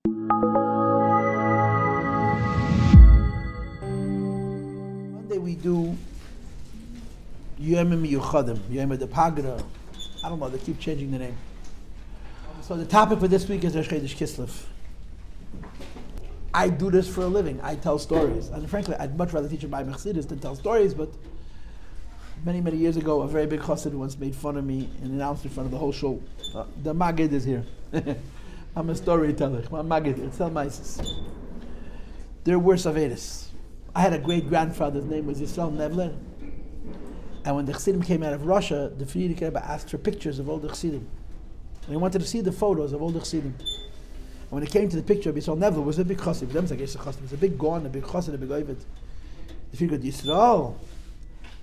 Monday we do Yom Miyuchadim, Yom Pagra. I don't know, they keep changing the name. So the topic for this week is Rosh Chodesh Kislev. I do this for a living. I tell stories. And frankly, I'd much rather teach a Bible Chassidus than tell stories, but many, many years ago, a very big Chassid once made fun of me and announced in front of the whole show, the Maggid is here. I'm a storyteller. I'm Maggid. It's El Maisis. There were Savedis. I had a great-grandfather's name was Yisrael Nevler. And when the Chassidim came out of Russia, the Frierdiker Rebbe asked for pictures of all the Chassidim. And he wanted to see the photos of all the Chassidim. And when it came to the picture of Yisrael Nevler, it was a big Chassid. It was a big Gon, a big Chassid, a big Ovid. The Frierdiker Yisrael,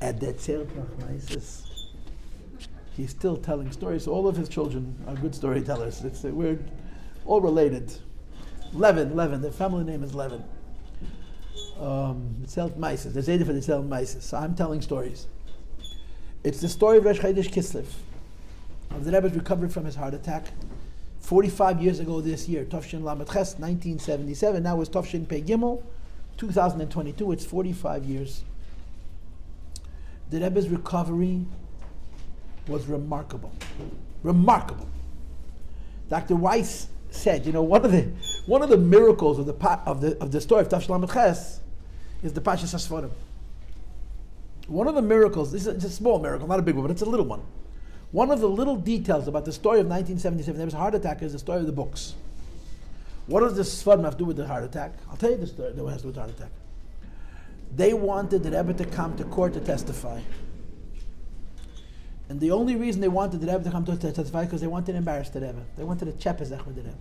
at that Tzerach, he's still telling stories. So all of his children are good storytellers. We're all related. Levin, their family name is Levin. It's Tzelt Maises. There's Zayda for the Tzelt Maises. So I'm telling stories. It's the story of Rosh Chodesh Kislev. The Rebbe recovered from his heart attack 45 years ago this year, Tofshin Lamed Ches, 1977. Now it's Tofshin Pei Gimel, 2022. It's 45 years. The Rebbe's recovery was remarkable. Remarkable. Dr. Weiss said, one of the miracles of the story of Tofshin Lamed Ches is the Pashas HaSforim. One of the miracles, it's a small miracle, not a big one, but it's a little one. One of the little details about the story of 1977, there was a heart attack, is the story of the books. What does the Sforim have to do with the heart attack? I'll tell you the story that has to do with the heart attack. They wanted the Rebbe to come to court to testify. And the only reason they wanted the Rebbe to come to testify because they wanted to embarrass the Rebbe. They wanted to chepezech with the Rebbe.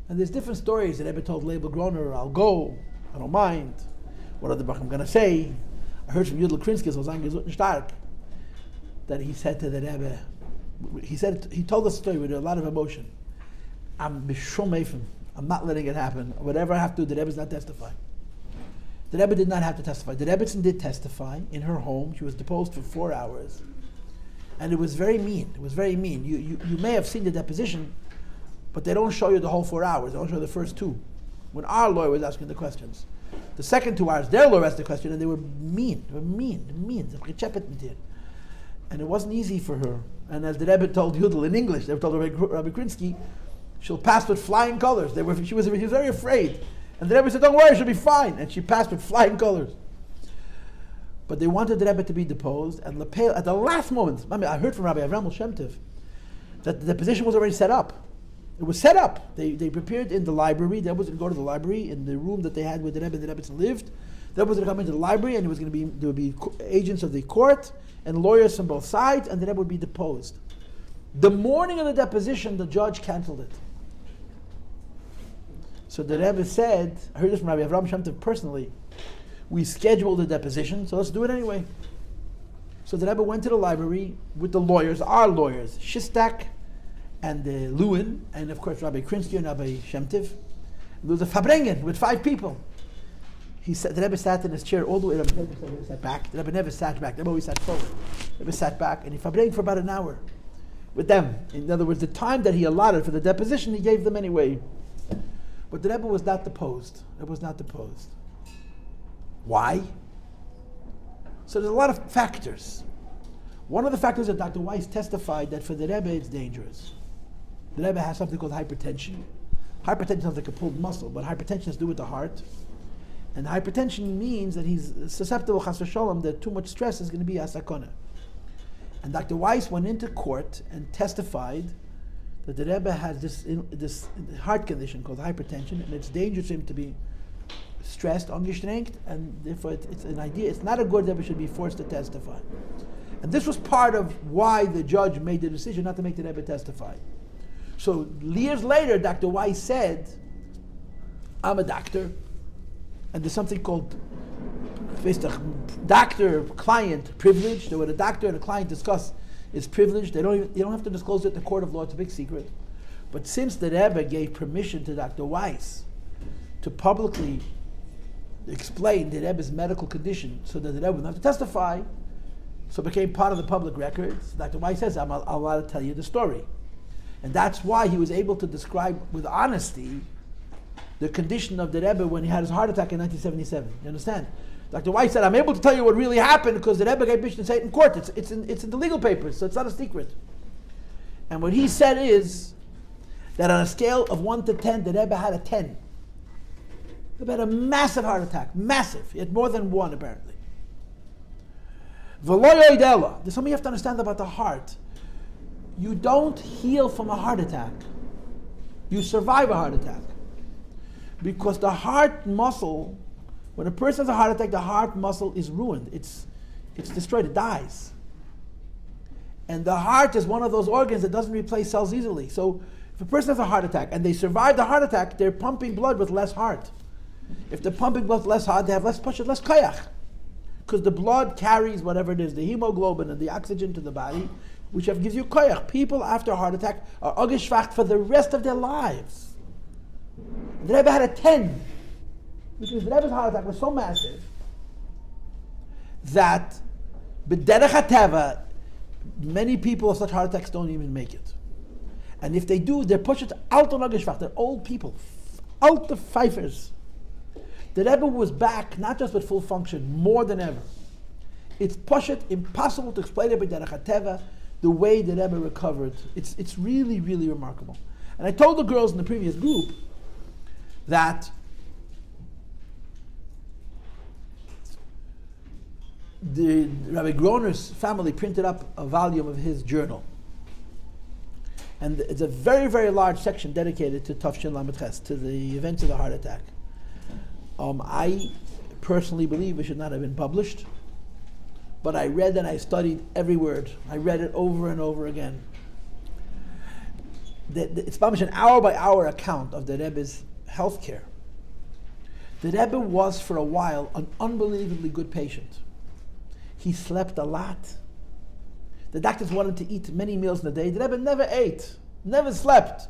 And there's different stories. The Rebbe told Leibel Groner, I'll go, I don't mind. What are the Bacham going to say? I heard from Yudel Krinsky, so Zang Stark, that he said to the Rebbe, he told us a story with a lot of emotion. I'm b'shum eifim. I'm not letting it happen. Whatever I have to do, the Rebbe's not testifying. The Rebbe did not have to testify. The Rebbetzin did testify in her home. She was deposed for 4 hours. And it was very mean. It was very mean. You may have seen the deposition, but they don't show you the whole 4 hours. They don't show you the first 2. When our lawyer was asking the questions. The second 2 hours, their lawyer asked the question, and they were mean. They were mean. And it wasn't easy for her. And as the Rebbe told Yudel in English, they told Rabbi Krinsky, she'll pass with flying colors. She was very afraid. And the Rebbe said, don't worry, she'll be fine. And she passed with flying colors. But they wanted the Rebbe to be deposed. And at the last moment, I heard from Rabbi Avram Shemtiv that the deposition was already set up. It was set up. They prepared in the library. The Rebbe was going to go to the library in the room that they had where the Rebbe lived. The Rebbe was going to come into the library, and there would be agents of the court and lawyers from both sides, and the Rebbe would be deposed. The morning of the deposition, the judge canceled it. So the Rebbe said, I heard this from Rabbi Avram Shemtiv personally, we scheduled the deposition, so let's do it anyway. So the Rebbe went to the library with the lawyers, our lawyers, Shistak and Lewin, and of course Rabbi Krinsky and Rabbi Shemtiv. There was a Fabrengen with 5 people. The Rebbe sat in his chair all the way. The Rebbe sat back. The Rebbe never sat back. The Rebbe always sat forward. The Rebbe sat back, and he fabrenged for about an hour with them. In other words, the time that he allotted for the deposition, he gave them anyway. But the Rebbe was not deposed. It was not deposed. Why? So there's a lot of factors. One of the factors that Dr. Weiss testified that for the Rebbe it's dangerous. The Rebbe has something called hypertension. Hypertension sounds like a pulled muscle, but hypertension has to do with the heart. And hypertension means that he's susceptible, chas v'sholom, that too much stress is going to be asakona. And Dr. Weiss went into court and testified that the Rebbe has this heart condition called hypertension, and it's dangerous for him to be stressed, angestrengt, and therefore it's an idea. It's not a good Rebbe should be forced to testify. And this was part of why the judge made the decision not to make the Rebbe testify. So years later, Dr. Weiss said, I'm a doctor, and there's something called doctor-client privilege. That when a doctor and a client discuss is privileged, you don't have to disclose it in the court of law, it's a big secret. But since the Rebbe gave permission to Dr. Weiss to publicly explain the Rebbe's medical condition so that the Rebbe would have to testify, so it became part of the public records, Dr. Weiss says, I'm allowed to tell you the story. And that's why he was able to describe with honesty the condition of the Rebbe when he had his heart attack in 1977. You understand? Dr. White said, I'm able to tell you what really happened because the Rebbe gave permission to say it in court. It's in the legal papers, so it's not a secret. And what he said is that on a scale of 1 to 10, the Rebbe had a 10. The Rebbe had a massive heart attack. Massive. He had more than one, apparently. There's something you have to understand about the heart. You don't heal from a heart attack. You survive a heart attack. Because the heart muscle, when a person has a heart attack, the heart muscle is ruined. It's destroyed. It dies. And the heart is one of those organs that doesn't replace cells easily. So if a person has a heart attack and they survive the heart attack, they're pumping blood with less heart. If they're pumping blood with less heart, they have less push, less koyach. Because the blood carries whatever it is, the hemoglobin and the oxygen to the body, which gives you koyach. People after a heart attack are ogeshvacht for the rest of their lives. The Rebbe had a 10, because the Rebbe's heart attack was so massive that b'derech hateva, many people with such heart attacks don't even make it. And if they do, they're pushed out on ogeshvacht. They're old people, out the pfeifers. The Rebbe was back, not just with full function, more than ever. It's impossible to explain it b'derech hateva, the way the Rebbe recovered. It's really, really remarkable. And I told the girls in the previous group that the Rabbi Groner's family printed up a volume of his journal. And it's a very, very large section dedicated to Tafshin Lamed Ches, to the events of the heart attack. I personally believe it should not have been published, but I read and I studied every word. I read it over and over again. It's published an hour-by-hour account of the Rebbe's health care. The Rebbe was, for a while, an unbelievably good patient. He slept a lot. The doctors wanted to eat many meals in a day. The Rebbe never ate, never slept.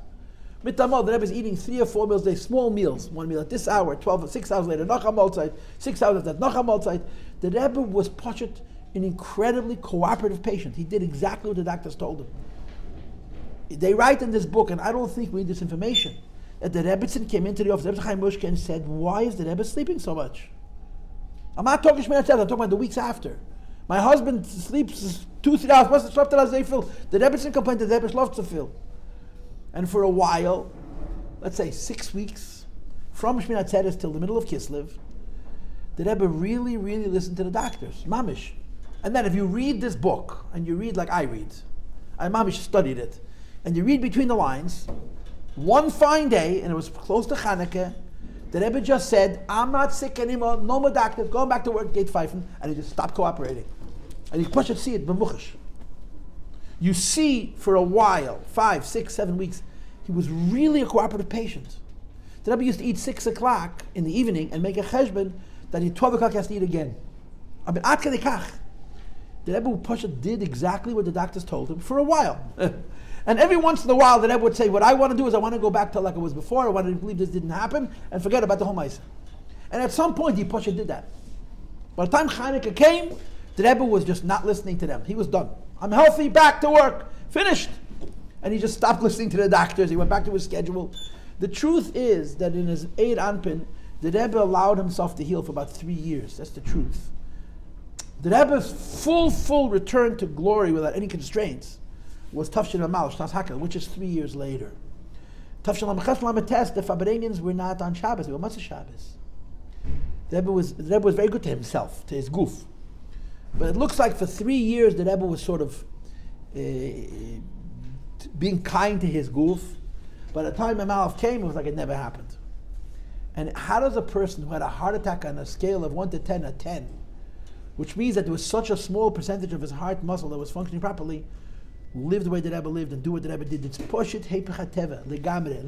Mitamol, the Rebbe is eating 3 or 4 meals a day, small meals. 1 meal at this hour, 6 hours later, Nacham outside, 6 hours after that, Nacham outside. The Rebbe was Pashut, an incredibly cooperative patient. He did exactly what the doctors told him. They write in this book, and I don't think we need this information, that the Rebbetzin came into the office, Rebbe Chaim Mushke, and said, why is the Rebbe sleeping so much? I'm not talking Shmini Atzeret, I'm talking about the weeks after. My husband sleeps 2-3 hours, must have slept till Azefil. The Rebbetzin complained that the Rebbe slept to fill. And for a while, let's say 6 weeks, from Shmini Atzeret till the middle of Kislev, the Rebbe really, really listened to the doctors, mamish. And then if you read this book, and you read like I read, I mamish studied it, and you read between the lines, one fine day, and it was close to Chanukah, the Rebbe just said, I'm not sick anymore, no more doctors, going back to work, gate pfeifen, and he just stopped cooperating. And you push it, see it, b'muchash. You see for a while, 5, 6, 7 weeks, he was really a cooperative patient. The Rebbe used to eat 6 o'clock in the evening and make a cheshbon that at 12 o'clock he has to eat again. I mean, ad kedei kach. The Rebbe Pasha did exactly what the doctors told him for a while. And every once in a while, the Rebbe would say, what I want to do is I want to go back to like it was before, I want to believe this didn't happen, and forget about the whole Maisa. And at some point, the Pasha did that. By the time Chanukah came, the Rebbe was just not listening to them. He was done. I'm healthy, back to work, finished. And he just stopped listening to the doctors. He went back to his schedule. The truth is that in his Eid Anpin, the Rebbe allowed himself to heal for about 3 years. That's the truth. The Rebbe's full return to glory without any constraints was Tafshin Amal, Shnas Hakel, which is 3 years later. Tafshin Lamches Lametes, the Fabrenians were not on Shabbos, they were Matzah Shabbos. The Rebbe was very good to himself, to his goof. But it looks like for 3 years the Rebbe was sort of being kind to his goof. By the time Amalf came, it was like it never happened. And how does a person who had a heart attack on a scale of 1 to 10, a 10, which means that there was such a small percentage of his heart muscle that was functioning properly, live the way the Rebbe lived and do what the Rebbe did? It's poshit heipech hateva, legamre.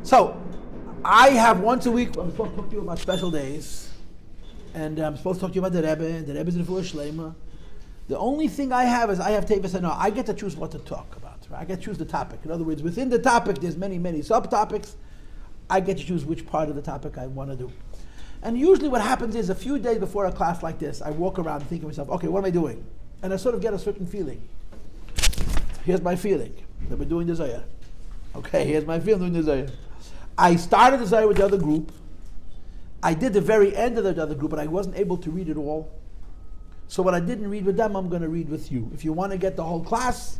So, I have once a week, I'm supposed to talk to you about special days, and I'm supposed to talk to you about the Rebbe, and the Rebbe's refuah shleima. The only thing I have is I have Tevis and I get to choose what to talk about. Right? I get to choose the topic. In other words, within the topic, there's many subtopics. I get to choose which part of the topic I want to do. And usually what happens is a few days before a class like this, I walk around and think to myself, okay, what am I doing? and I sort of get a certain feeling. Here's my feeling that we're doing the Zohar. Okay, here's my feeling doing the Zohar. I started the Zohar with the other group. I did the very end of the other group, but I wasn't able to read it all. So what I didn't read with them, I'm going to read with you. If you want to get the whole class,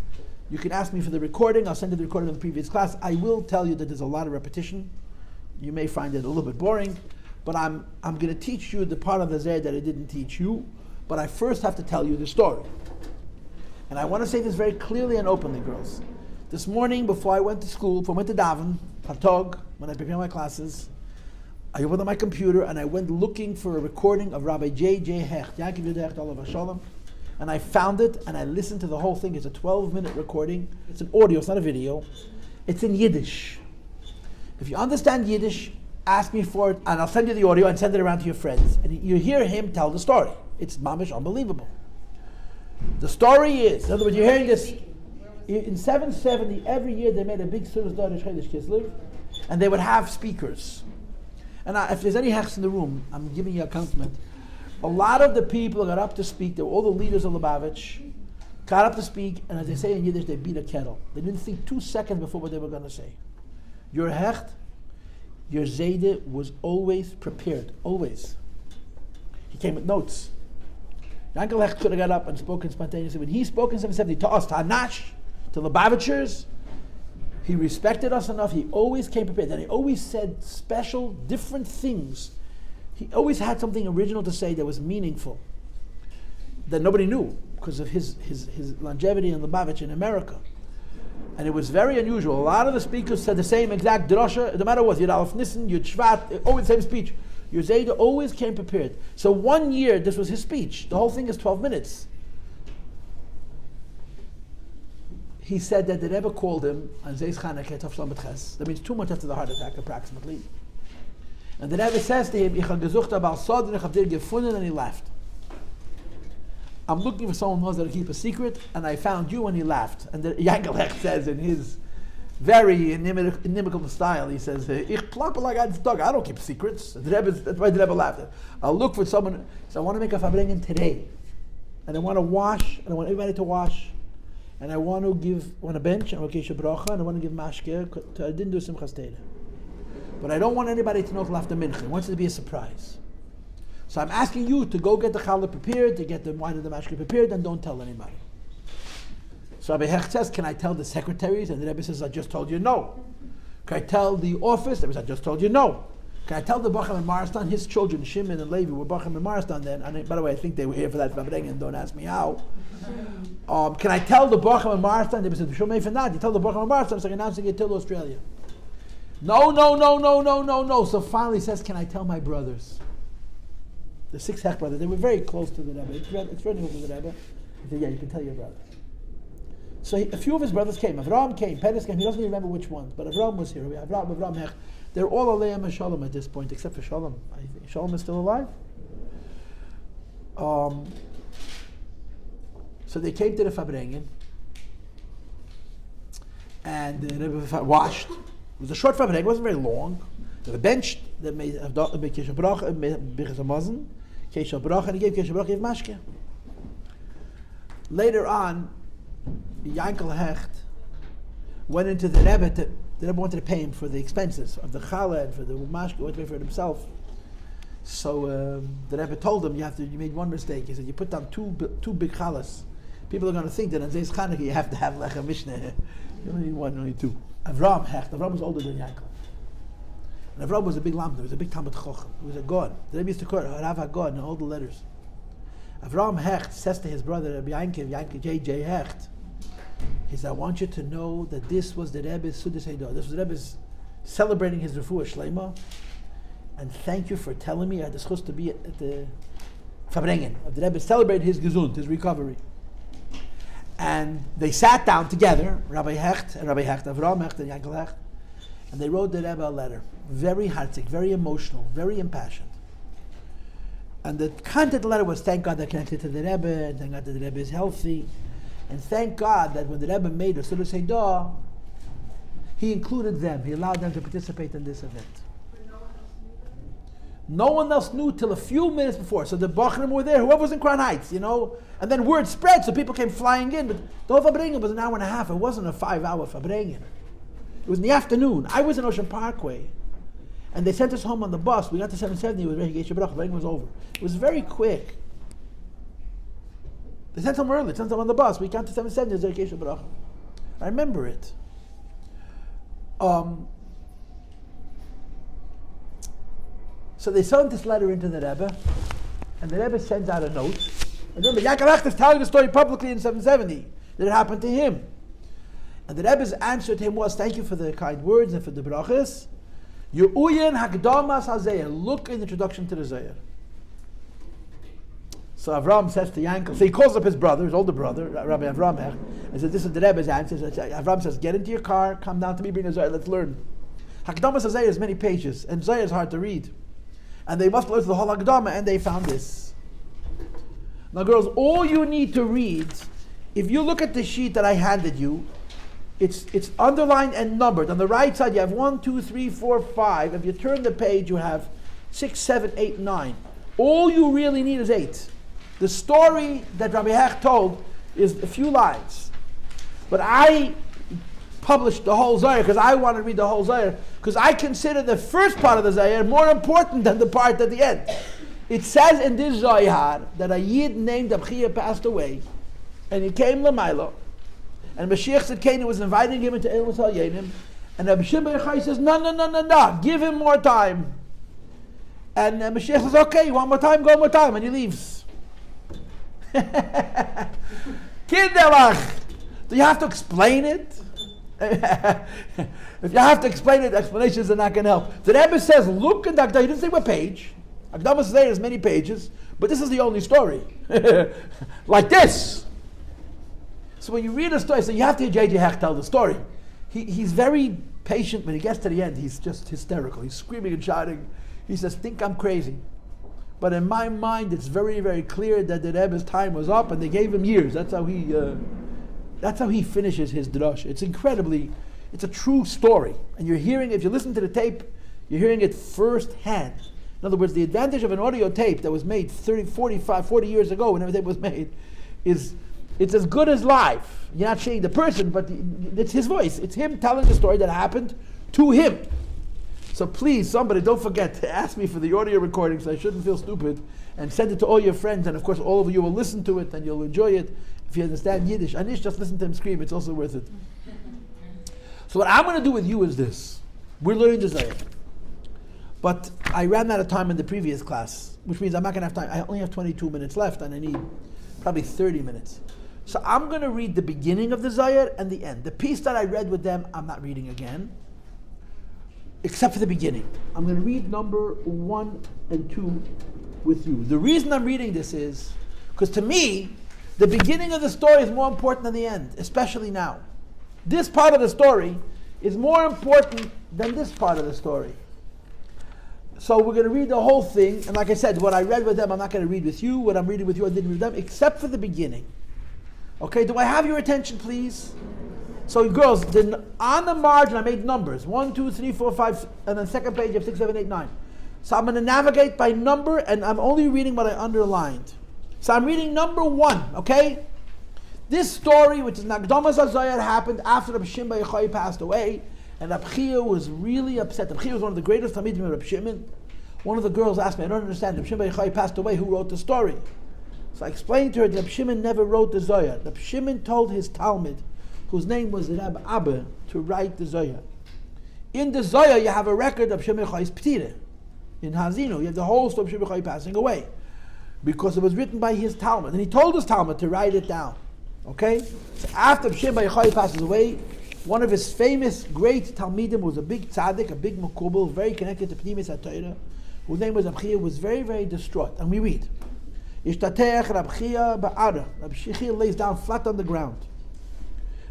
you can ask me for the recording. I'll send you the recording of the previous class. I will tell you that there's a lot of repetition. You may find it a little bit boring, but I'm going to teach you the part of the Zohar that I didn't teach you, but I first have to tell you the story. And I want to say this very clearly and openly, girls. This morning, before I went to school, before I went to Daven, Patog, when I prepared my classes, I opened up my computer and I went looking for a recording of Rabbi J.J. Hecht, Yaakov Yehuda Hecht, Olav Shalom, and I found it and I listened to the whole thing. It's a 12-minute recording. It's an audio, it's not a video. It's in Yiddish. If you understand Yiddish, ask me for it and I'll send you the audio and send it around to your friends. And you hear him tell the story. It's mamish unbelievable. The story is, in other words, you're hearing this, in 770, every year they made a big Rosh Chodesh Kislev, and they would have speakers. And if there's any hechs in the room, I'm giving you a compliment. A lot of the people got up to speak, they were all the leaders of Lubavitch, got up to speak, and as they say in Yiddish, they beat a kettle. They didn't think 2 seconds before what they were going to say. Your hecht, your Zayde was always prepared, always. He came with notes. Yankel Hecht could have got up and spoken spontaneously. When he spoke in 770 to us, to Hanash, to Lubavitchers, he respected us enough. He always came prepared. And he always said special, different things. He always had something original to say that was meaningful, that nobody knew because of his longevity in Lubavitch in America. And it was very unusual. A lot of the speakers said the same exact drasha, no matter what, Yud Aleph Nissen, Yud Shvat, always the same speech. Your Zayda always came prepared. So 1 year, this was his speech. The whole thing is 12 minutes. He said that the Rebbe called him on Zeis Chanukah Tov Shalom B'Ches. That means 2 months after the heart attack, approximately. And the Rebbe says to him, Ich hab gesucht abal Sod und ich hab dir gefunden, and he laughed. I'm looking for someone who knows how to keep a secret, and I found you, and he laughed. And the Yankel Hecht says in his very inimical style, he says, Ich plop like God's dog. I don't keep secrets. That's why the Rebbe laughed. I'll look for someone. So I want to make a fabringen today. And I want to wash, and I want everybody to wash. And I want to bench, and I want to give bracha, and I want to give mashke. I didn't do Simchas Torah. But I don't want anybody to know till after mincha. I want it to be a surprise. So I'm asking you to go get the challah prepared, to get the wine and the mashke prepared, and don't tell anybody. So Rabbi Hecht says, can I tell the secretaries? And the Rebbe says, I just told you no. Can I tell the office? The Rebbe says, I just told you no. Can I tell the Bacham and Marstan, his children, Shimon and Levi, were Bacham and Marstan then? And by the way, I think they were here for that Fabrengen, don't ask me how. Can I tell the Bacham and Marstan? The Rebbe said, Shumei for that. You tell the Bacham and Marstan, it's like announcing it till Australia. No. So finally he says, can I tell my brothers? The 6 Hecht brothers, they were very close to the Rebbe. It's running over the Rebbe. He said, yeah, you can tell your brothers. So a few of his brothers came. Avram came, Peres came. He doesn't even remember which ones, but Avram was here. Avram Hecht. They're all Aleim and Shalom at this point, except for Shalom. I think Shalom is still alive. So they came to the Fabrengen, and the Rebbe washed. It was a short Fabrengen. It wasn't very long. They were benched. They made Kesha Bracha, Birchas Hamazon, Kesha Bracha, and he gave Kesha Bracha, gave Mashke. Later on, Yankel Hecht went into the Rebbe. The Rebbe wanted to pay him for the expenses of the challah and for the mashke. He wanted to pay for it himself. So the Rebbe told him, you made one mistake. He said, you put down two big challahs. People are going to think that on Zeis Chanukah you have to have Lechem Mishneh. You only need one, only 2. Avram Hecht. Avram was older than Yankel. And Avram was a big lamda. He was a big Talmud Chochem. He was a god. The Rebbe used to call it Rav HaGod in all the letters. Avram Hecht says to his brother Rabbi Yankel J.J. Hecht, he said, I want you to know that this was the Rebbe's Sudas Heidah. This was the Rebbe's celebrating his Refuah Shleima. And thank you for telling me I had the chus to be at the Fabrengen. The Rebbe celebrated his gesund, his recovery. And they sat down together, Rabbi Hecht, Avram Hecht and Yankel Hecht, and they wrote the Rebbe a letter. Very heartsick, very emotional, very impassioned. And the content of the letter was, thank God they're connected to the Rebbe, and thank God that the Rebbe is healthy. And thank God that when the Rebbe made a Sudas Heidah, he included them. He allowed them to participate in this event. No one else knew till a few minutes before. So the Bachrim were there, whoever was in Crown Heights, and then word spread, so people came flying in. But the whole Fabrengen was an hour and a half. It wasn't a 5-hour Fabrengen. It was in the afternoon. I was in Ocean Parkway, and they sent us home on the bus. We got to 770. It was Rehi Geshe Baruch. Fabrengen was over. It was very quick. They sent them early. They sent them on the bus. We got to 770. It was Rehi Geshe Baruch. I remember it. So they sent this letter into the Rebbe, and the Rebbe sends out a note. And remember, Yaakov Ach is telling the story publicly in 770 that it happened to him. And the Rebbe's answer to him was, thank you for the kind words and for the brachas. Yu'uyen hakdamas hazayir. Look in the introduction to the Zayir. So Avram says to Yankel, so he calls up his brother, his older brother, Rabbi Avram, and says, this is the Rebbe's answer. So Avram says, get into your car, come down to me, bring a Zayir, let's learn. Hakdamas hazayir is many pages, and Zayir is hard to read. And they must learn the whole Hakdama, and they found this. Now girls, all you need to read, if you look at the sheet that I handed you, it's underlined and numbered. On the right side you have 1, 2, 3, 4, 5. If you turn the page you have 6, 7, 8, 9. All you really need is 8. The story that Rabbi Hech told is a few lines. But I published the whole Zohar because I want to read the whole Zohar, because I consider the first part of the Zohar more important than the part at the end. It says in this Zohar that a Yid named Abchia passed away, and he came Lamaila, and Mashiach Tzidkenu was inviting him into Eilut Halyenim, and Rabbi Shimon Yochai says, no, give him more time. And Mashiach says, okay, you want more time, go more time, and he leaves. Kinderlach, do you have to explain it? If you have to explain it, explanations are not going to help. The Rebbe says, look at Akdama. He didn't say what page. Akdama says there's many pages, but this is the only story. Like this. So when you read a story, so you have to hear J.J. Hecht tell the story. He's very patient. When he gets to the end, he's just hysterical. He's screaming and shouting. He says, think I'm crazy. But in my mind, it's very, very clear that the Rebbe's time was up, and they gave him years. That's how he finishes his drush. It's a true story. And you're hearing, if you listen to the tape, you're hearing it firsthand. In other words, the advantage of an audio tape that was made 40 years ago, whenever the tape was made, is it's as good as live. You're not seeing the person, but it's his voice. It's him telling the story that happened to him. So please, somebody, don't forget to ask me for the audio recording so I shouldn't feel stupid, and send it to all your friends, and of course all of you will listen to it and you'll enjoy it. If you understand Yiddish, Anish, just listen to him scream, it's also worth it. So what I'm going to do with you is this. We're learning the Zohar. But I ran out of time in the previous class, which means I'm not going to have time. I only have 22 minutes left, and I need probably 30 minutes. So I'm going to read the beginning of the Zohar and the end. The piece that I read with them, I'm not reading again, except for the beginning. I'm going to read number 1 and 2 with you. The reason I'm reading this is because to me, the beginning of the story is more important than the end, especially now. This part of the story is more important than this part of the story. So we're going to read the whole thing, and like I said, what I read with them, I'm not going to read with you. What I'm reading with you, I didn't read with them, except for the beginning. Okay, do I have your attention, please? So girls, on the margin I made numbers, 1, 2, 3, 4, 5, and then second page you have 6, 7, 8, 9. So I'm going to navigate by number, and I'm only reading what I underlined. So I'm reading number 1, okay? This story, which is Nagdamas HaZohar, happened after Rabbi Shimon Bar Yochai passed away, and Rabbi Chia was really upset. Rabbi Chia was one of the greatest Talmidim of Rabbi Shimon. One of the girls asked me, I don't understand, Rabbi Shimon Bar Yochai passed away, who wrote the story? So I explained to her that Rabbi Shimon never wrote the Zohar. Rabbi Shimon told his Talmud, whose name was Rabbi Abba, to write the Zohar. In the Zohar, you have a record of Shimon Bar Yochai's Ptira. In Hazinu, you have the whole story of Shimon Bar Yochai passing away, because it was written by his Talmud. And he told his Talmud to write it down. Okay? So after Shimon Bar Yochai passes away, one of his famous great Talmidim was a big tzaddik, a big makubal, very connected to Pnimis HaTorah, whose name was Rabbi Chia, was very, very distraught. And we read, Ishtatech Rabbi Chia ba'ara. Rabbi Chia lays down flat on the ground.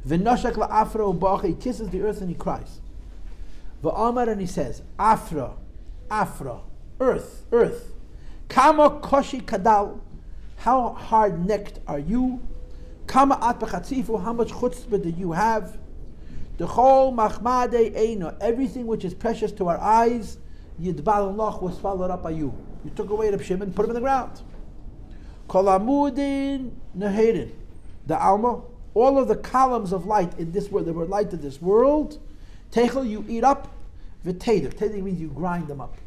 V'noshak la'afra u'ba'ach. He kisses the earth and he cries. V'amar, and he says, Afra, earth. Kama koshi kadal. How hard-necked are you? Kama at b'chatzifu. How much chutzpah do you have? D'chol machmadei eino. Everything which is precious to our eyes. Yidbal Loch was swallowed up by you. You took away Reb Shimon, put him in the ground. Kol Amudin Neherin, the Alma, all of the columns of light in this world, the word light in this world, Techel, you eat up, V'teder. Teder means you grind them up.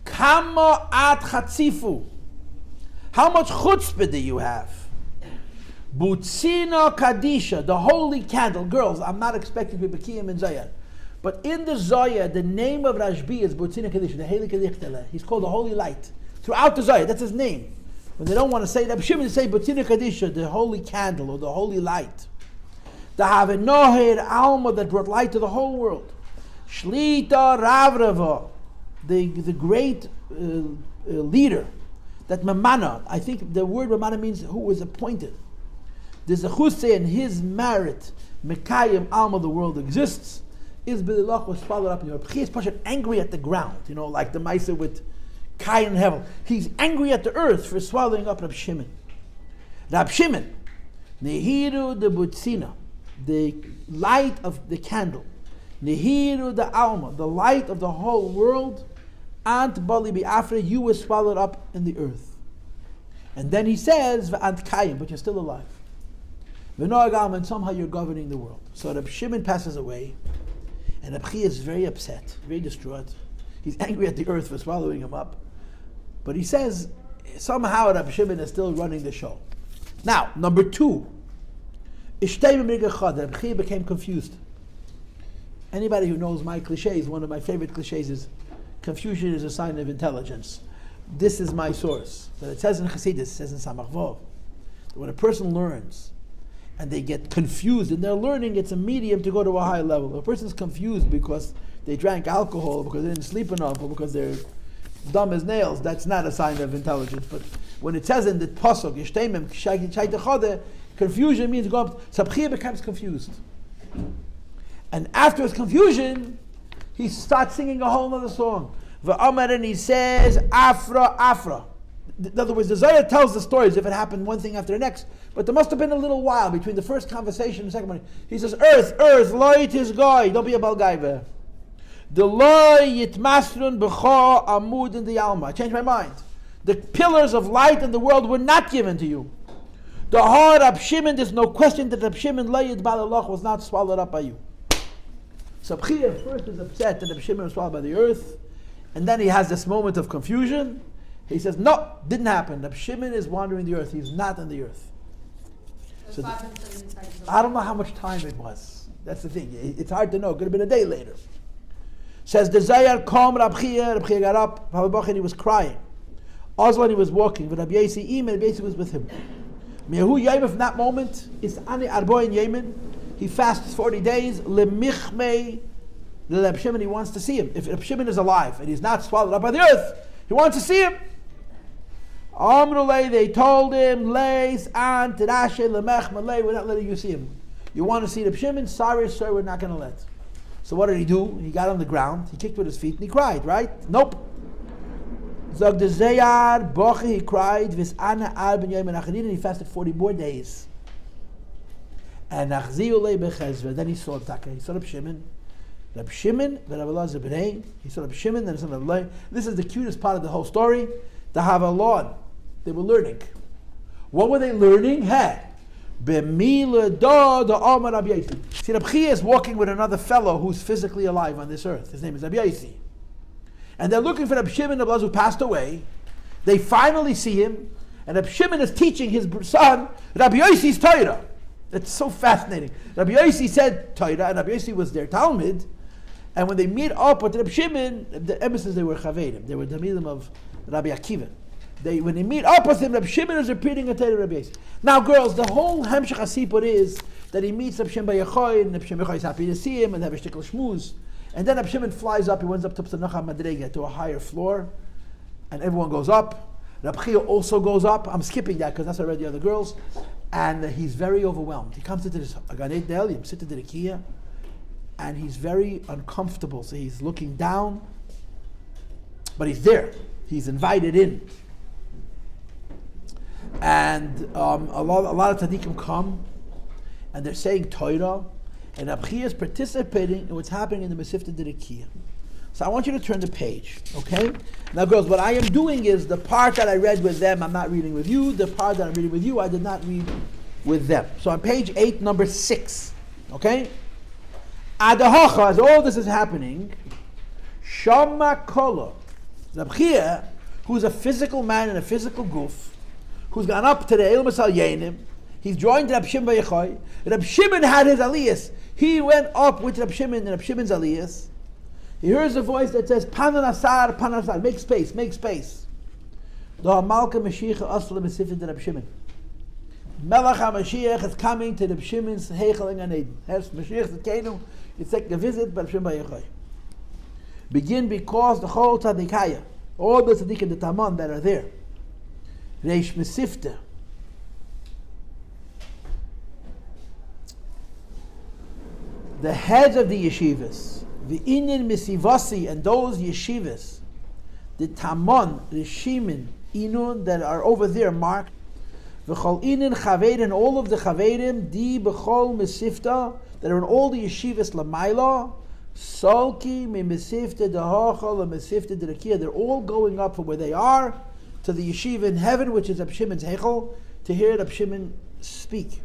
Kama at Chatzifu. How much chutzpah do you have? Butzina Kadisha, the holy candle. Girls, I'm not expecting to be Bekiyim and Zohar. But in the Zohar, the name of Rashbi is Butzina Kadisha, the Heilige Lichtele. He's called the Holy Light. Throughout the Zohar, that's his name. When they don't want to say Reb Shimon, they say Butzina Kadisha, the holy candle or the holy light. The Havenoher Alma that brought light to the whole world. Shlita Ravrava, the great leader. That Mamana, I think the word Mamana means who was appointed. There's a Chusay in his merit, Mekayim Alma, the world exists, is B'lilach was swallowed up in Europe. He is Pashat angry at the ground, like the Maisa with Kain and Hevel. He's angry at the earth for swallowing up Rab Shimon. Rab Shimon, Nehiru de Butzina, the light of the candle. Nehiru de Alma, the light of the whole world. Ant Bali Biafra, you were swallowed up in the earth. And then he says, V'ant Kayim, but you're still alive. V'noagam, and somehow you're governing the world. So Rab Shimon passes away, and Rab Chia is very upset, very distraught. He's angry at the earth for swallowing him up. But he says, somehow Rab Shimon is still running the show. Now, number 2. Rab Chia became confused. Anybody who knows my cliches, one of my favorite cliches is, confusion is a sign of intelligence. This is my source. That it says in Chassidus, it says in Samach Vov, that when a person learns and they get confused in their learning, it's a medium to go to a high level. If a person's confused because they drank alcohol, because they didn't sleep enough, or because they're dumb as nails, that's not a sign of intelligence. But when it says in the Pasuk, Yishtemim, Kshaytechode, confusion means go up. Sabchia becomes confused. And after his confusion, he starts singing a whole other song. V'amar, and he says, Afra, Afra. In other words, the Zohar tells the stories if it happened one thing after the next. But there must have been a little while between the first conversation and the second one. He says, Earth, Earth, light is guy. Don't be a balgaiva. The loy yitmasrun b'cha amud in the alma. I changed my mind. The pillars of light in the world were not given to you. The heart of Shimon, there's no question that Rab Shimon Layid Balalach was not swallowed up by you. So Chia first is upset that Rab Shimon was swallowed by the earth, and then he has this moment of confusion. He says, no, didn't happen. Rab Shimon is wandering the earth. He's not in the earth. So I don't know how much time it was. That's the thing. It's hard to know. It could have been a day later. Says the Zohar, come Rab Chia got up, and he was crying. Oslan, he was walking, but Rabbi Yossi, Rabbi Yossi was with him. Mehu Yom, from that moment, is Ani Arboin Yemen. He fasts 40 days. Lemichmei, the Rab Shimon, he wants to see him. If Rab Shimon is alive and he's not swallowed up by the earth, he wants to see him. Amrulei, they told him, Leis an Tirashe Lemech Malei, we're not letting you see him. You want to see Rab Shimon? Sorry, sir, we're not going to let. So what did he do? He got on the ground, he kicked with his feet, and he cried, right? Nope. Zog the Zayar, Boche, he cried, Vis Ana Al Ben Yom and he fasted 40 more days. And Achziulei Bechezra, then he saw Taka, he saw Rab Shimon, Rab Shimon, Rab Allah Zebnei, he saw Rab Shimon, then he saw Rab Allah. This is the cutest part of the whole story. The Havalon, they were learning. What were they learning? B'mila da the Amar Rabbi Yossi. See, Rabbi Chia is walking with another fellow who's physically alive on this earth. His name is Rabbi Yossi. And they're looking for Rabbi Shimon of who passed away. They finally see him, and Rabbi Shimon is teaching his son Rabbi Yossi's Torah. It's so fascinating. Rabbi Yossi said Torah, and Rabbi Yossi was their Talmud. And when they meet up with Rabbi Shimon, the emissaries, they were Chavedim. They were the Milim of Rabbi Akiva. When they meet up with him, Rabbi Shimon is repeating a Torah Rabbi Yossi. Now, girls, the whole Hemshech HaSipur is that he meets Rabbi Shimon Bayachoy, and Rabbi Shimon Bayachoy is happy to see him, and have a shtickle shmuz. And then Rabbi Shimon flies up, he went up to P'tanacha Madrega, to a higher floor, and everyone goes up. Rabbi Chia also goes up. I'm skipping that because that's what I read the other girls. And he's very overwhelmed. He comes into this Ganei Del, he sits into the Kia, and he's very uncomfortable. So he's looking down, but he's there. He's invited in. And a lot of tzaddikim come, and they're saying Torah, and Rabbi Chia is participating in what's happening in the Masifta Dirikiya. So I want you to turn the page, okay? Now, girls, what I am doing is the part that I read with them, I'm not reading with you. The part that I'm reading with you, I did not read with them. So on page 8, number 6, okay? Adahacha, as all this is happening, Shama Kolo, Rabbi, who's a physical man in a physical goof, who's gone up to the Ilmas Al Yenim, he's joined Rab Shimon Yochai. Rab Shimon had his aliyas. He went up with Rab Shimon and Rab Shimon's aliyas. He hears a voice that says, Panan Asar, Panan Asar, make space, make space. The Malka Mashiach Asla Mesifid Rab Shimon. Melech HaMashiach is coming to Rab Shimon's Heichel in Gan Eden. Yes, Mashiach Zekenu, it's like a visit by Rab Shimon Yochai. Begin because the whole Tzadikaya, all the Tzadikim, the Taman that are there. Reish Mesifta. The heads of the yeshivas, the Inyan Misivasi, and those yeshivas, the Taman, the Shimin, Inun, that are over there marked, V'chol Inyan Chaverim, all of the Chaverim, Di B'chol Mesifta, that are in all the yeshivas Lamaila, Salki, Me Mesifta, Dehachal, Mesifta, Derakia, they're all going up from where they are to the yeshiva in heaven, which is Rab Shimon's Heichel, to hear Rab Shimon speak.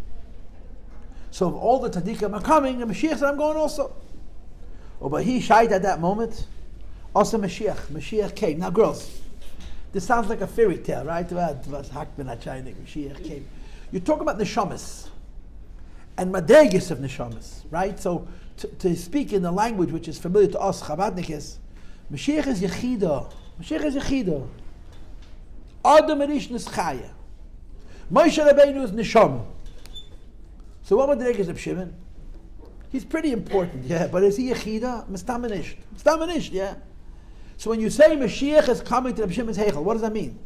So if all the tzaddikim are coming, the Mashiach said, I'm going also. Oh, but he shied at that moment. Also Mashiach came. Now girls, this sounds like a fairy tale, right? Mashiach came. You're talking about neshamas and madregis of neshamas, right? So to speak in the language which is familiar to us, Chabadnikis, Mashiach is Yechida. Mashiach is Yechida. Adam Erish Neschaya. Moshe Rabbeinu is neshama. So what madreg is Reb Shimon? He's pretty important, yeah, but is he Yechida? Mistamanisht. Mistamanisht, yeah. So when you say Mashiach is coming to Reb Shimon's Heichel, what does that mean?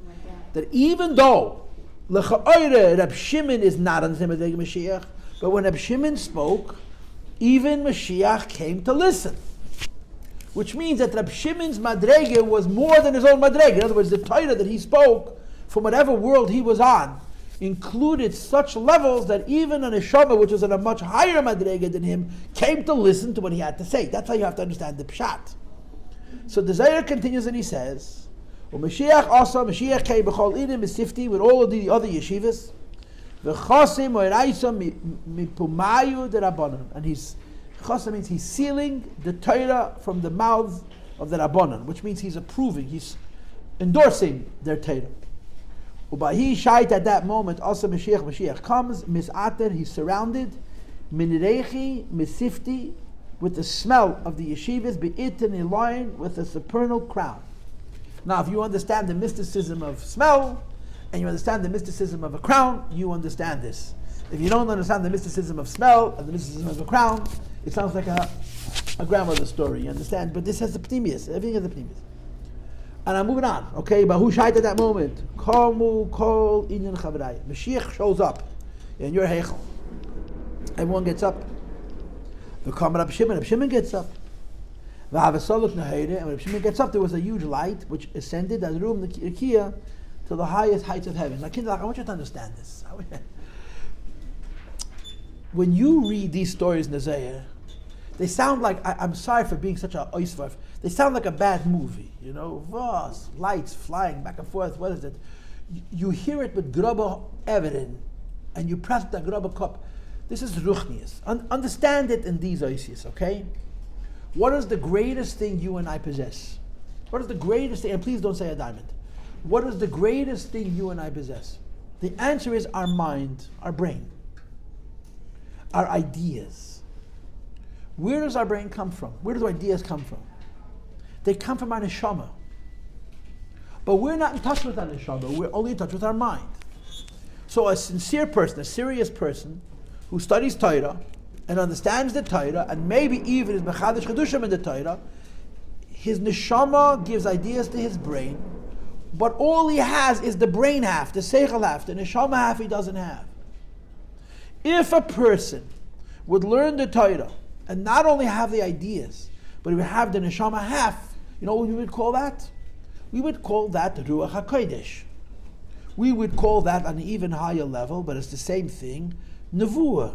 That even though L'cha'oire Reb Shimon is not on the same madreg Mashiach, but when Reb Shimon spoke, even Mashiach came to listen. Which means that Reb Shimon's madrege was more than his own madrege. In other words, the Torah that he spoke from whatever world he was on included such levels that even a neshama, which was on a much higher madrege than him, came to listen to what he had to say. That's how you have to understand the pshat. So the Zohar continues and he says, Mashiach also, Mashiach came b'chol inim misifti with all of the other yeshivas, v'chosim oiraisa mipumayu derabanan, and he's Chasa means he's sealing the Torah from the mouths of the Rabbanan, which means he's approving, he's endorsing their Torah. Ubahi shait at that moment, also Mashiach comes, misater, he's surrounded, minrechi, misifti, with the smell of the yeshivas, be'itin in line with a supernal crown. Now, if you understand the mysticism of smell, and you understand the mysticism of a crown, you understand this. If you don't understand the mysticism of smell and the mysticism of a crown, it sounds like a grandmother's story, you understand? But this has the pnimius, everything has the pnimius. And I'm moving on, okay? But who shied at that moment? Komu kol inyan chavrai. Mashiach shows up in your heichel. Everyone gets up. V'kam Rab Shimon gets up. V'havasoluk nahayre, and when Rab Shimon gets up, there was a huge light which ascended as room the Ikea to the highest heights of heaven. Now, kids, I want you to understand this. When you read these stories in the Zohar, they sound like, I'm sorry for being such a oisvarf, they sound like a bad movie, you know, vast, lights flying back and forth, what is it? You hear it with grubba evident, and you press the grubba cup. This is ruchnius. Understand it in these oisius, okay? What is the greatest thing you and I possess? What is the greatest thing, and please don't say a diamond. What is the greatest thing you and I possess? The answer is our mind, our brain. Our ideas. Where does our brain come from? Where do ideas come from? They come from our neshama. But we're not in touch with our neshama, we're only in touch with our mind. So a sincere person, a serious person, who studies Torah, and understands the Torah, and maybe even is mechadash chedushim in the Torah, his neshama gives ideas to his brain, but all he has is the brain half, the seichel half, the neshama half he doesn't have. If a person would learn the Torah and not only have the ideas, but he would have the neshama half, you know what we would call that? We would call that the Ruach HaKodesh. We would call that on an even higher level, but it's the same thing, Nevuah.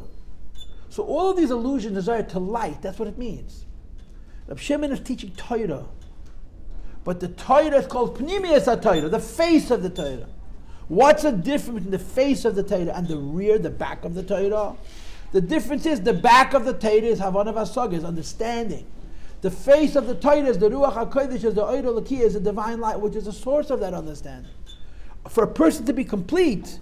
So all of these allusions are to light, that's what it means. Reb Shimon is teaching Torah. But the Torah is called Pnimius HaTorah, the face of the Torah. What's the difference between the face of the Torah and the rear, the back of the Torah? The difference is the back of the Torah is Havana Vasog, is understanding. The face of the Torah is the Ruach HaKodesh, is the Oir Lakiyah, is the divine light, which is the source of that understanding. For a person to be complete,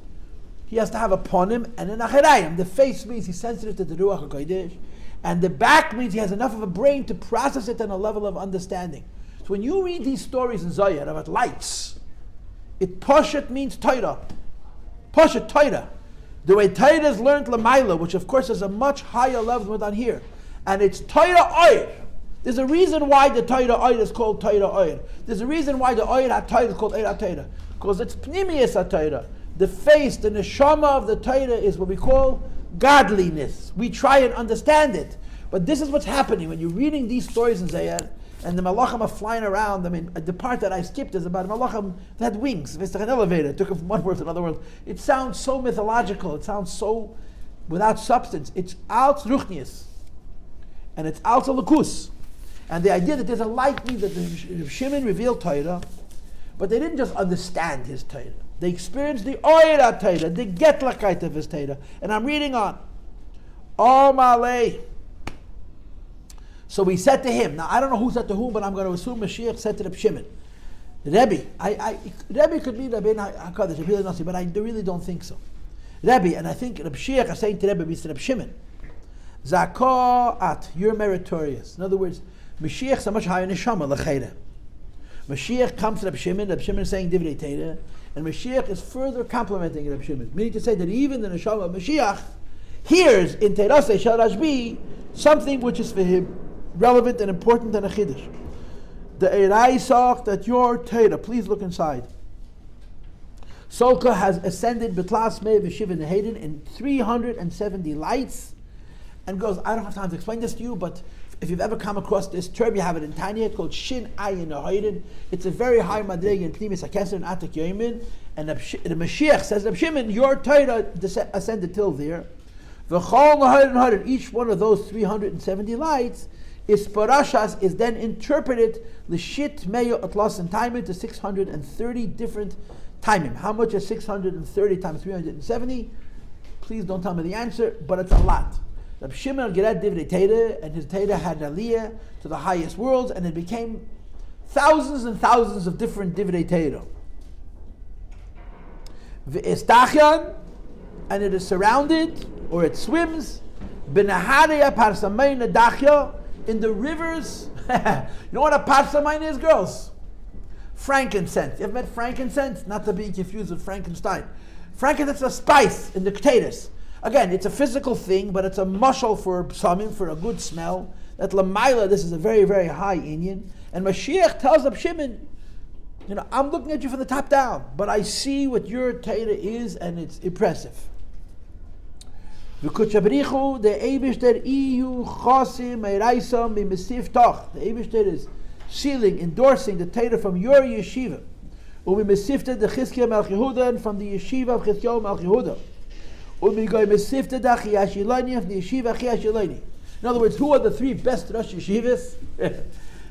he has to have a ponim and an achirayim. The face means he's sensitive to the Ruach HaKodesh, and the back means he has enough of a brain to process it on a level of understanding. So when you read these stories in Zohar about lights, it Poshet means Torah. Poshet Torah. The way Torah is learned Lamaila, which of course is a much higher level than down here. And it's Torah Oir. There's a reason why the Torah Oir is called Torah Oir. There's a reason why the Oir HaTorah is called Oir HaTorah. Because it's Pnimius HaTorah. The face, the neshama of the Torah is what we call godliness. We try and understand it. But this is what's happening when you're reading these stories in Zohar, and the malachim are flying around. I mean, the part that I skipped is about a malachim that had wings. It's like an elevator. It took them from one world to another world. It sounds so mythological. It sounds so without substance. It's alt ruchnius. And it's alt lakus. And the idea that there's a light means that the Shimon revealed Torah, but they didn't just understand his Torah. They experienced the Oir HaTorah, the Getlakite of his Torah. And I'm reading on. Malay. So we said to him, now I don't know who said to whom, but I'm going to assume Mashiach said to Reb Shimon, Rabbi, Rabbi could mean Rabbi HaKadosh, but I really don't think so. Rabbi, and I think Reb Shiach is saying to Rabbi, means to Reb Shimon, Zakah at, you're meritorious. In other words, Mashiach is a much higher neshama, l'chayre. Mashiach comes to Reb Shimon is saying Divrei Torah, and Mashiach is further complimenting Reb Shimon, meaning to say that even the neshama of Mashiach hears in Terasei Shal Rashbi something which is for him relevant and important and a chiddush. The Eirai Sach that your Torah, please look inside. Solka has ascended Betlas Mei V'Shiva Nehedin in 370 lights, and goes, I don't have time to explain this to you, but if you've ever come across this term, you have it in Tanya, called Shin Ayin Nehedin. It's a very high madrega in Pnimis HaKeser and Atak Yoimin, and the Mashiach says, Reb Shimon, your Torah ascended till there. V'chol Nehedin, each one of those 370 lights is parashas, is then interpreted l'shit meyo atlas and timing to 630 different timing. How much is 630 times 370? Please don't tell me the answer, but it's a lot. Reb Shimon Gered Divrei Torah, and his Torah had aliyah to the highest worlds, and it became thousands and thousands of different Divrei Torah. V'estachyan, and it is surrounded, or it swims, b'nahareya parsamayna dachya, in the rivers. You know what a parsamayna is, girls? Frankincense. You ever met frankincense? Not to be confused with Frankenstein. Frankincense is a spice in the potatoes. Again, it's a physical thing, but it's a mushal for psalmim, for a good smell. That Lamaila, this is a very, very high Indian. And Mashiach tells Reb Shimon, I'm looking at you from the top down, but I see what your Torah is, and it's impressive. The Eibishter is sealing, endorsing the Torah from your yeshiva. The Chizkiah Melch Yehuda, and from the yeshiva of Chizkiah Melch Yehuda. In other words, who are the three best Rosh Yeshivas?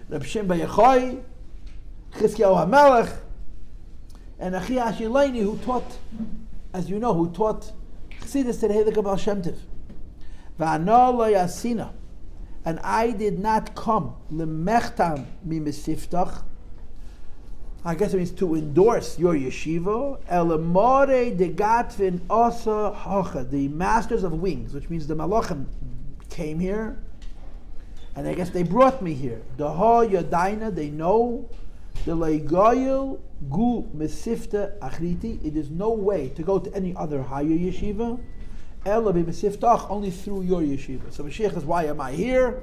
Reb Shimon Bar Yochai, Chizkiah HaMelech, and Achi Ashilani, who taught, as you know, Chassidus to the Heilige Baal Shem Tov. V'ano lo yasina, and I did not come lemechtam mi mesiftach. I guess it means to endorse your yeshiva. Elamore de gatvin osa hocha, the masters of wings, which means the malachim came here, and I guess they brought me here. The ha yadaina, they know. The leigoyel gu mesifta achriti. It is no way to go to any other higher yeshiva. Ela b'mesiftach, only through your yeshiva. So Mashiach says, why am I here?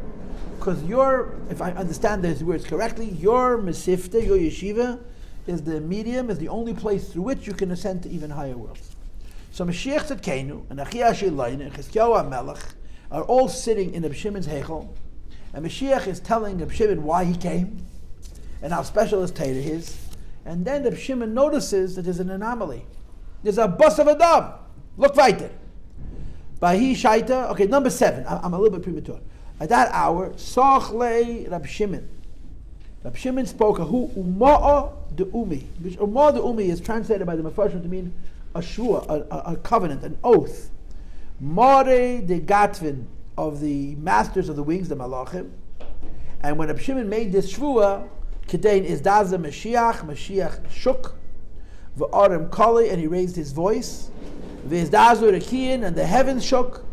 Because if I understand these words correctly, your mesifta, your yeshiva, is the medium, is the only place through which you can ascend to even higher worlds. So Mashiach Tzedkenu and Achia Shilayne and Chizkiyahu HaMelech are all sitting in Reb Shimon's Heichel, and Mashiach is telling Reb Shimon why he came and how special his Torah is. And then Reb Shimon notices that there's an anomaly. There's a bus of a dove. Look weiter. Bahi Shaita. Okay, number 7. I'm a little bit premature. At that hour, Sachle Rab Shimon. Rab Shimon spoke a hu uma'a de umi. Which uma'a de umi is translated by the Mefarshim to mean a shua, a covenant, an oath. Mare de gatvin, of the masters of the wings, the malachim. And when Rab Shimon made this shvua, Kedain is Daza Mashiach shook, V'arim Kali, and he raised his voice, V'izdazu Rekiyin, and the heavens shook,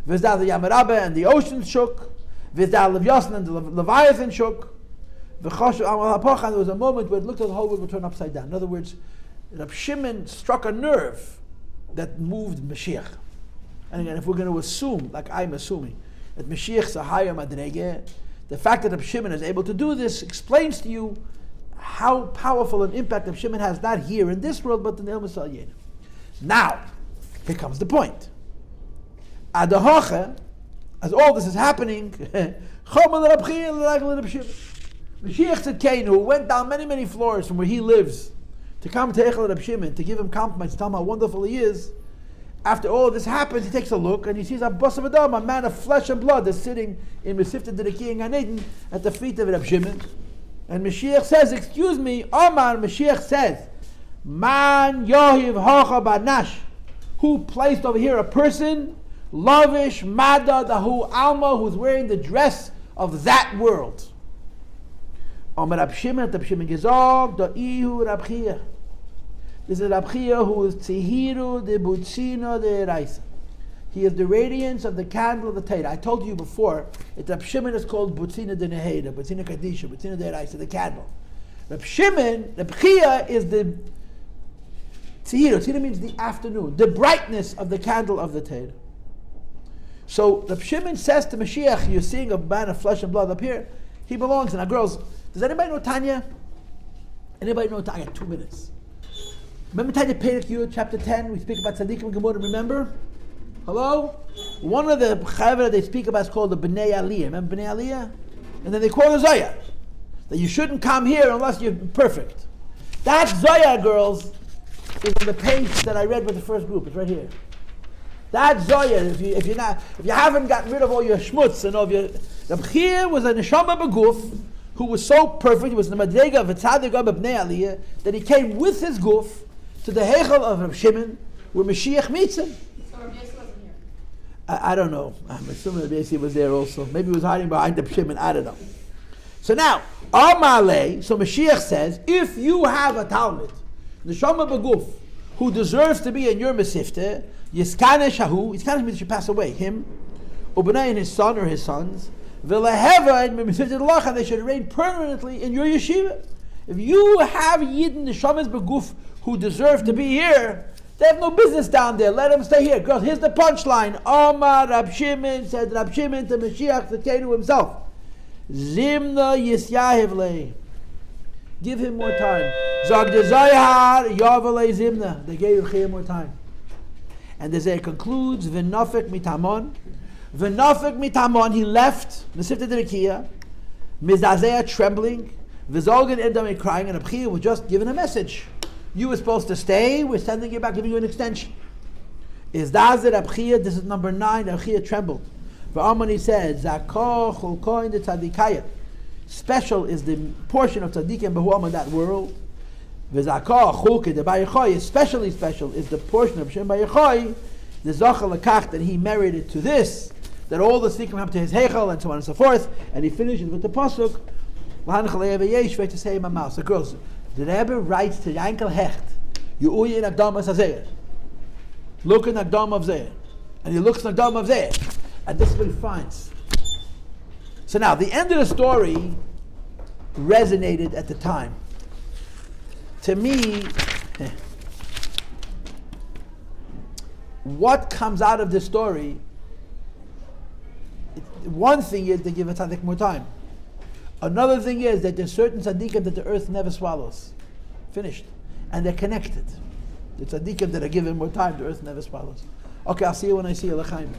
V'izdazu Yamarabba, and the ocean shook, V'izdazu Levyasan, and the Leviathan shook, V'choshu Amal HaPocha, and there was a moment where it looked like the whole world would turn upside down. In other words, Rab Shimon struck a nerve that moved Mashiach. And again, if we're going to assume, like I'm assuming, that Mashiach's a higher madrege, the fact that Rab Shimon is able to do this explains to you how powerful an impact Rab Shimon has, not here in this world, but in the Ilmus Al-Yin. Now, here comes the point. Adahacha, as all this is happening, Mashiach Tzidkeinu, who went down many, many floors from where he lives to come to Echel Rab Shimon, to give him compliments, tell him how wonderful he is. After all this happens, he takes a look and he sees a bus of Adam, a man of flesh and blood, that's sitting in Mesifta Dereki in Gan Eden at the feet of Rab Shimon. And Mashiach says, excuse me, Omar, Mashiach says, Man Yohiv Hocha Banash, who placed over here a person, Lavish Mada Dahu Alma, who's wearing the dress of that world. Omar Rab Shimon Gezog, Da'ihu Rab Chia. This is Rab Chia, who is Tzihiru de Butzino de Raisa. He is the radiance of the candle of the Torah. I told you before, that Rab Shimon is called Butzina de Neheda, Butzina Kadisha, Butzina de Raisa, the candle. Rab Chia is the Tzihiru. Tzihiru means the afternoon, the brightness of the candle of the Torah. So Rab Shimon says to Mashiach, you're seeing a man of flesh and blood up here. He belongs. Now girls, does anybody know Tanya? Anybody know Tanya? 2 minutes. Remember Tanya Perek Yud, chapter 10, we speak about Tzaddikim and Gemara, remember? Hello? One of the Chavra they speak about is called the Bnei Aliyah. Remember Bnei Aliyah? And then they call the Zohar. That you shouldn't come here unless you're perfect. That Zohar, girls, is on the page that I read with the first group. It's right here. That Zohar, if you haven't gotten rid of all your schmutz and all of your... Rab Chia was a neshama beguf who was so perfect, he was the madrega of a tzaddik of Bnei Aliyah, that he came with his guf to the Heichel of Rab Shimon, where Mashiach meets him. So Rabbi Yossi wasn't here? I don't know. I'm assuming Rabbi Yossi was there also. Maybe he was hiding behind Rab Shimon. I don't know. So now, Amalei, so Mashiach says, if you have a Talmud, Neshama Beguf, who deserves to be in your Mesifte, Yiskane Shahu, Yiskane means should pass away, him, Ubnai and his son or his sons, Vilaheva and Mesifte Lacha, they should reign permanently in your yeshiva. If you have Yidden Neshamas Beguf who deserve to be here, they have no business down there. Let them stay here. Girls, here's the punchline. Omar Rab Shimon, said Rab Shimon to Mashiach Tzidkeinu himself. Zimna Yisyahivle. Give him more time. Zog de Zohar Yavale Zimna. They gave Reb more time. And the Zohar concludes, V'nafik mitamon. V'nafik mitamon, he left, Mesifta Derekiya, Mizazea trembling, V'zolgan Edom crying, and Reb Chia was just given a message. You were supposed to stay, we're sending you back, giving you an extension. Is Dazir Reb Chia, this is number 9, Reb Chia trembled. V'aman he said, Zakor Chulkoin de Tzadikaya. Special is the portion of Tzadikim Behuam in that world. V'zakor Chulke de Bayechoy, especially special is the portion of Shem Bayechoy, the Zohar Lekach, that he merited to this, that all the Tzadikim have to his Heichel, and so on and so forth. And he finishes with the Pasuk, L'han Chalev Yesh, to say in my mouth. So girls, the Rebbe writes to Yankel Hecht, Yu'uyi in Agdam HaZeir. Look in Agdam of Zeir. And he looks in Agdam of Zeir. And this is what he finds. So now, the end of the story resonated at the time. To me, what comes out of this story, one thing is they give a tzaddik more time. Another thing is that there's certain tzaddikim that the earth never swallows. Finished. And they're connected. The tzaddikim that are given more time, the earth never swallows. Okay, I'll see you when I see you. L'chaim.